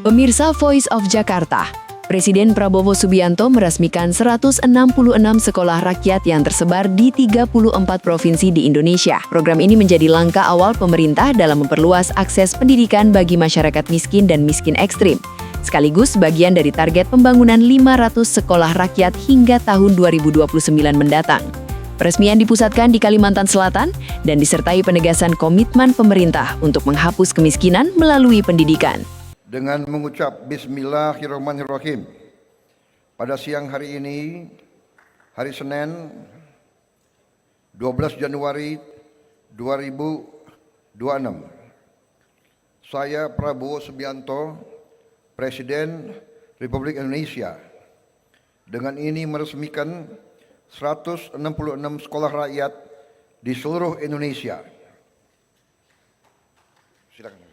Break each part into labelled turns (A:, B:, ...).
A: Pemirsa Voice of Jakarta, Presiden Prabowo Subianto meresmikan 166 sekolah rakyat yang tersebar di 34 provinsi di Indonesia. Program ini menjadi langkah awal pemerintah dalam memperluas akses pendidikan bagi masyarakat miskin dan miskin ekstrim, sekaligus bagian dari target pembangunan 500 sekolah rakyat hingga tahun 2029 mendatang. Peresmian dipusatkan di Kalimantan Selatan dan disertai penegasan komitmen pemerintah untuk menghapus kemiskinan melalui pendidikan.
B: Dengan mengucap Bismillahirrahmanirrahim, pada siang hari ini, hari Senin, 12 Januari 2026, saya Prabowo Subianto, Presiden Republik Indonesia, dengan ini meresmikan 166 sekolah rakyat di seluruh Indonesia. Silakan.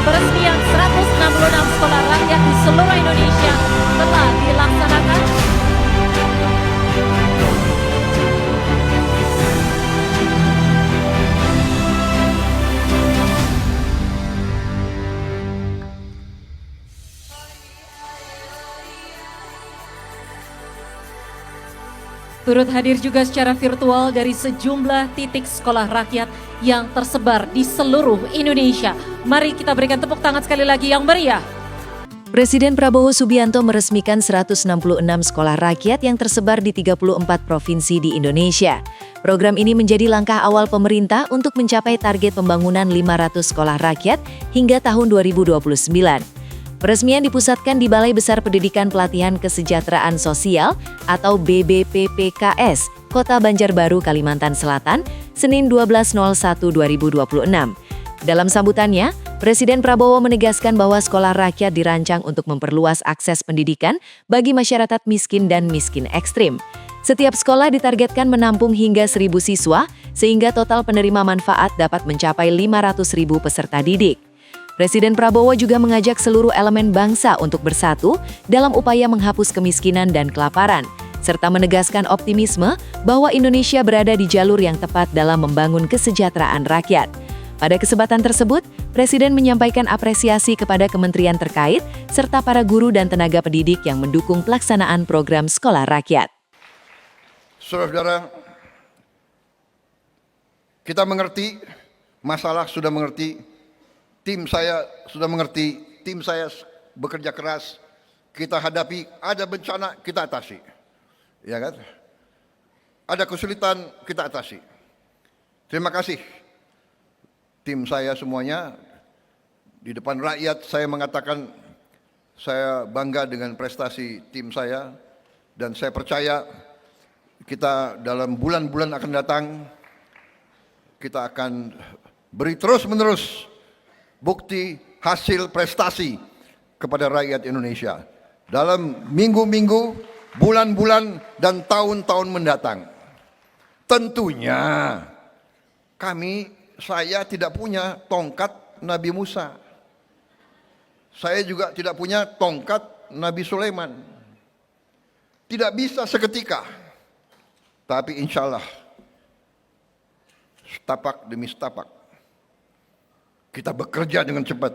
C: Peresmian 166 sekolah rakyat di seluruh Indonesia telah dilaksanakan. Turut hadir juga secara virtual dari sejumlah titik sekolah rakyat yang tersebar di seluruh Indonesia. Mari kita berikan tepuk tangan sekali lagi yang meriah.
A: Presiden Prabowo Subianto meresmikan 166 sekolah rakyat yang tersebar di 34 provinsi di Indonesia. Program ini menjadi langkah awal pemerintah untuk mencapai target pembangunan 500 sekolah rakyat hingga tahun 2029. Peresmian dipusatkan di Balai Besar Pendidikan Pelatihan Kesejahteraan Sosial atau BBPPKS, Kota Banjarbaru, Kalimantan Selatan, Senin 12.01.2026. Dalam sambutannya, Presiden Prabowo menegaskan bahwa sekolah rakyat dirancang untuk memperluas akses pendidikan bagi masyarakat miskin dan miskin ekstrim. Setiap sekolah ditargetkan menampung hingga 1.000 siswa, sehingga total penerima manfaat dapat mencapai 500.000 peserta didik. Presiden Prabowo juga mengajak seluruh elemen bangsa untuk bersatu dalam upaya menghapus kemiskinan dan kelaparan, serta menegaskan optimisme bahwa Indonesia berada di jalur yang tepat dalam membangun kesejahteraan rakyat. Pada kesempatan tersebut, Presiden menyampaikan apresiasi kepada kementerian terkait serta para guru dan tenaga pendidik yang mendukung pelaksanaan program sekolah rakyat.
B: Saudara-saudara, kita mengerti, masalah sudah mengerti, tim saya sudah mengerti, tim saya bekerja keras, kita hadapi, ada bencana kita atasi, ya kan? Ada kesulitan kita atasi. Terima kasih tim saya semuanya. Di depan rakyat saya mengatakan saya bangga dengan prestasi tim saya, dan saya percaya kita dalam bulan-bulan akan datang kita akan beri terus-menerus bukti hasil prestasi kepada rakyat Indonesia dalam minggu-minggu, bulan-bulan, dan tahun-tahun mendatang. Tentunya saya tidak punya tongkat Nabi Musa. Saya juga tidak punya tongkat Nabi Sulaiman. Tidak bisa seketika. Tapi insya Allah, setapak demi setapak, kita bekerja dengan cepat.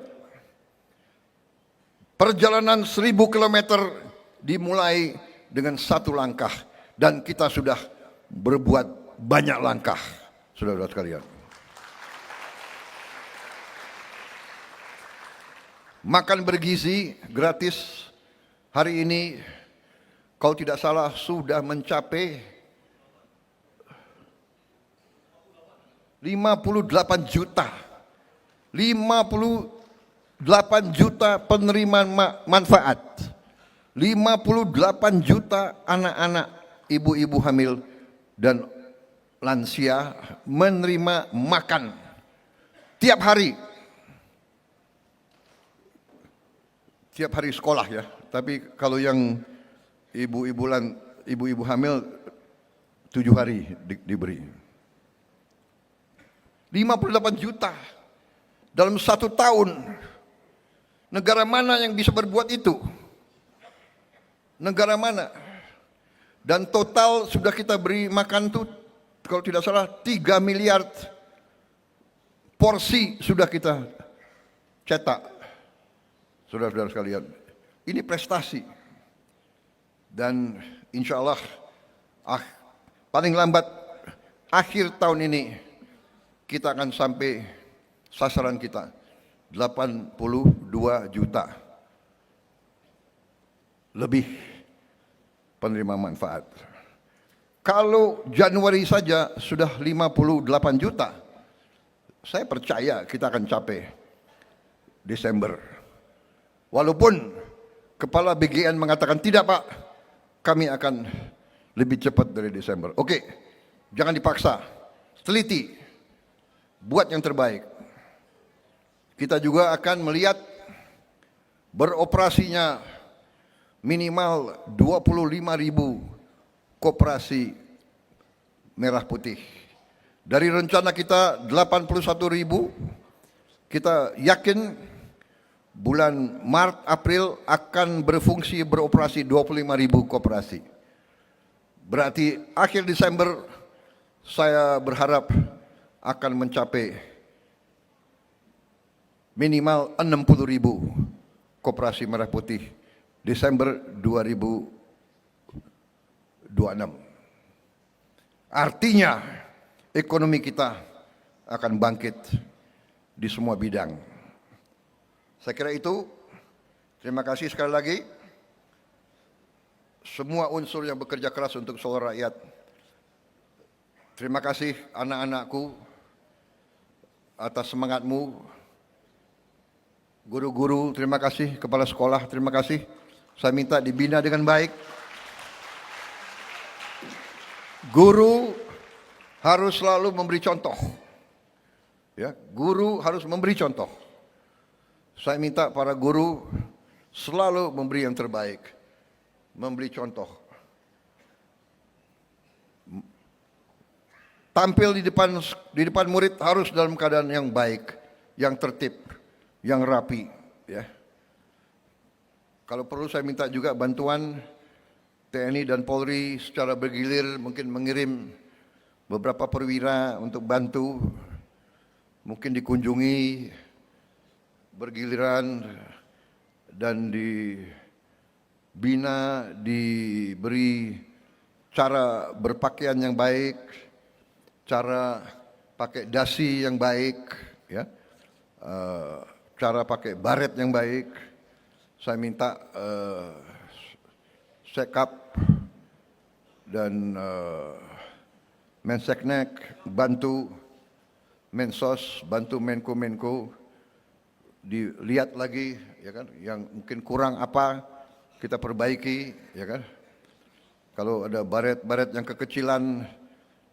B: Perjalanan 1.000 kilometer dimulai dengan satu langkah, dan kita sudah berbuat banyak langkah, saudara-saudara sekalian. Makan bergizi gratis hari ini, kalau tidak salah sudah mencapai 58 juta. 58 juta penerima manfaat, 58 juta anak-anak, ibu-ibu hamil dan lansia menerima makan tiap hari sekolah ya. Tapi kalau yang ibu-ibu hamil 7 hari diberi 58 juta. Dalam 1 tahun, negara mana yang bisa berbuat itu? Negara mana? Dan total sudah kita beri makan tuh kalau tidak salah 3 miliar porsi sudah kita cetak. Saudara-saudara sekalian, ini prestasi. Dan insya Allah paling lambat akhir tahun ini kita akan sampai sasaran kita 82 juta lebih penerima manfaat. Kalau Januari saja sudah 58 juta, saya percaya kita akan capai Desember. Walaupun Kepala BGN mengatakan tidak Pak, kami akan lebih cepat dari Desember. Oke, jangan dipaksa, teliti, buat yang terbaik. Kita juga akan melihat beroperasinya minimal 25.000 koperasi merah putih. Dari rencana kita 81.000, kita yakin bulan Maret April akan berfungsi beroperasi 25.000 koperasi. Berarti akhir Desember saya berharap akan mencapai minimal 60.000 koperasi merah putih Desember 2026. Artinya ekonomi kita akan bangkit di semua bidang. Saya kira itu. Terima kasih sekali lagi semua unsur yang bekerja keras untuk seluruh rakyat. Terima kasih anak-anakku atas semangatmu. Guru-guru, terima kasih. Kepala sekolah, terima kasih. Saya minta dibina dengan baik. Guru harus selalu memberi contoh. Ya, guru harus memberi contoh. Saya minta para guru selalu memberi yang terbaik, memberi contoh. Tampil di depan murid harus dalam keadaan yang baik, yang tertib, yang rapi, ya. Kalau perlu saya minta juga bantuan TNI dan Polri secara bergilir mungkin mengirim beberapa perwira untuk bantu, mungkin dikunjungi bergiliran dan dibina, diberi cara berpakaian yang baik, cara pakai dasi yang baik, ya, cara pakai baret yang baik. Saya minta Sekap dan Menseknek bantu, Mensos bantu Menko dilihat lagi, ya kan, yang mungkin kurang apa kita perbaiki, ya kan. Kalau ada baret-baret yang kekecilan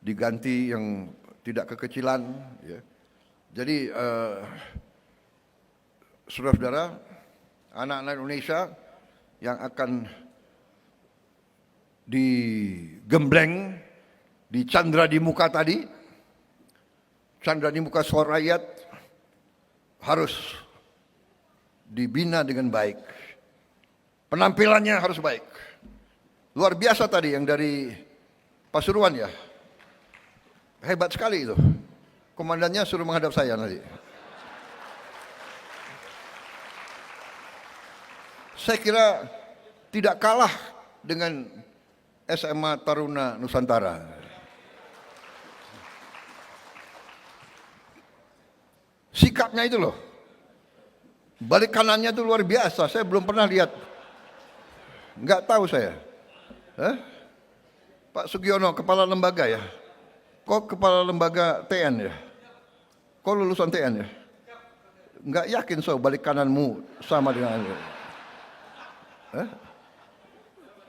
B: diganti yang tidak kekecilan, ya. Jadi saudara-saudara, anak-anak Indonesia yang akan digembleng, dicandra di muka tadi, candra di muka suara rakyat, harus dibina dengan baik. Penampilannya harus baik. Luar biasa tadi yang dari Pasuruan, ya. Hebat sekali itu. Komandannya suruh menghadap saya nanti. Saya kira tidak kalah dengan SMA Taruna Nusantara. Sikapnya itu loh. Balik kanannya itu luar biasa. Saya belum pernah lihat. Enggak tahu saya. Pak Sugiono, kepala lembaga ya. Kok kepala lembaga TN ya? Kok lulusan TN ya? Enggak yakin balik kananmu sama dengan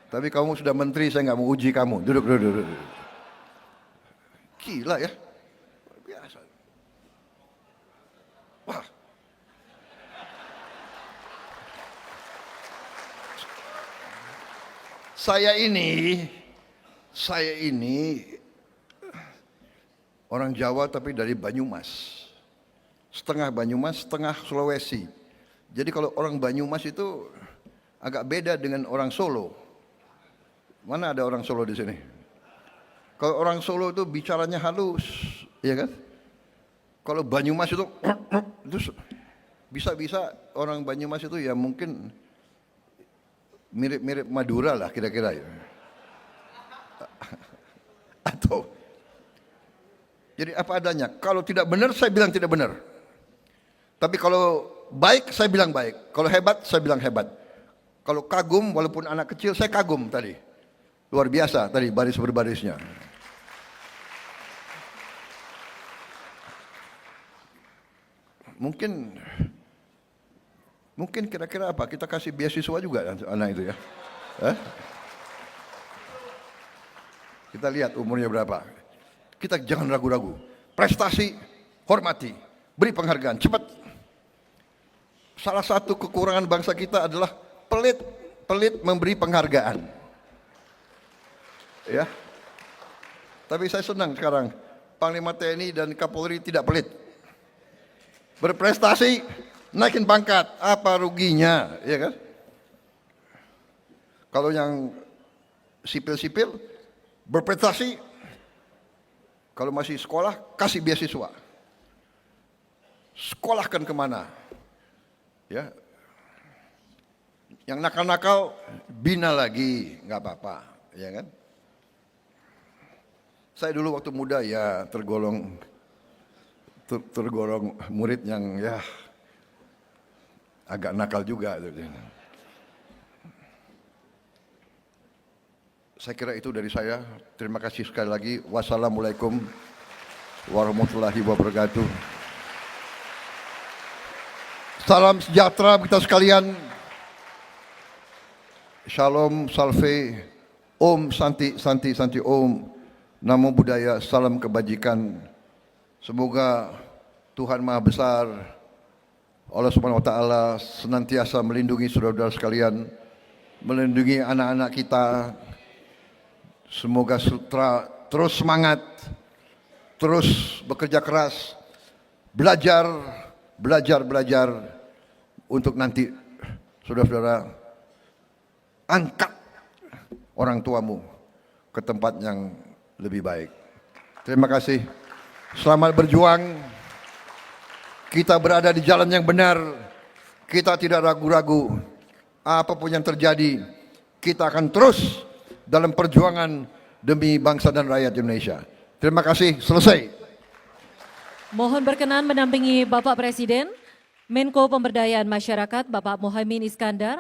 B: Tapi kamu sudah menteri, saya nggak mau uji kamu. Duduk. Gila ya. Biasa. Wah. Saya ini orang Jawa tapi dari Banyumas. Setengah Banyumas, setengah Sulawesi. Jadi kalau orang Banyumas itu agak beda dengan orang Solo. Mana ada orang Solo di sini? Kalau orang Solo itu bicaranya halus, ya kan? Kalau Banyumas itu bisa-bisa orang Banyumas itu ya mungkin mirip-mirip Madura lah kira-kira ya. Atau jadi apa adanya. Kalau tidak benar saya bilang tidak benar. Tapi kalau baik saya bilang baik. Kalau hebat saya bilang hebat. Kalau kagum walaupun anak kecil saya kagum tadi. Luar biasa tadi baris berbarisnya. Mungkin kira-kira apa? Kita kasih beasiswa juga anak itu ya. Kita lihat umurnya berapa. Kita jangan ragu-ragu. Prestasi, hormati, beri penghargaan, cepat. Salah satu kekurangan bangsa kita adalah pelit memberi penghargaan. Ya. Tapi saya senang sekarang Panglima TNI dan Kapolri tidak pelit. Berprestasi, naikin pangkat, apa ruginya, ya kan? Kalau yang sipil-sipil berprestasi, kalau masih sekolah kasih beasiswa, sekolahkan kemana, ya? Yang nakal-nakal bina lagi, nggak apa-apa, ya kan? Saya dulu waktu muda ya tergolong murid yang ya agak nakal juga. Saya kira itu dari saya. Terima kasih sekali lagi. Wassalamualaikum warahmatullahi wabarakatuh. Salam sejahtera kita sekalian. Shalom, salve, om, santi, santi, santi, om. Namo Buddhaya, salam kebajikan. Semoga Tuhan Maha Besar, Allah Subhanahu wa Ta'ala senantiasa melindungi saudara-saudara sekalian, melindungi anak-anak kita. Semoga terus semangat, terus bekerja keras, belajar untuk nanti saudara-saudara angkat orang tuamu ke tempat yang lebih baik. Terima kasih. Selamat berjuang. Kita berada di jalan yang benar. Kita tidak ragu-ragu. Apapun yang terjadi, kita akan terus dalam perjuangan demi bangsa dan rakyat Indonesia. Terima kasih. Selesai.
C: Mohon berkenan mendampingi Bapak Presiden, Menko Pemberdayaan Masyarakat Bapak Muhaimin Iskandar.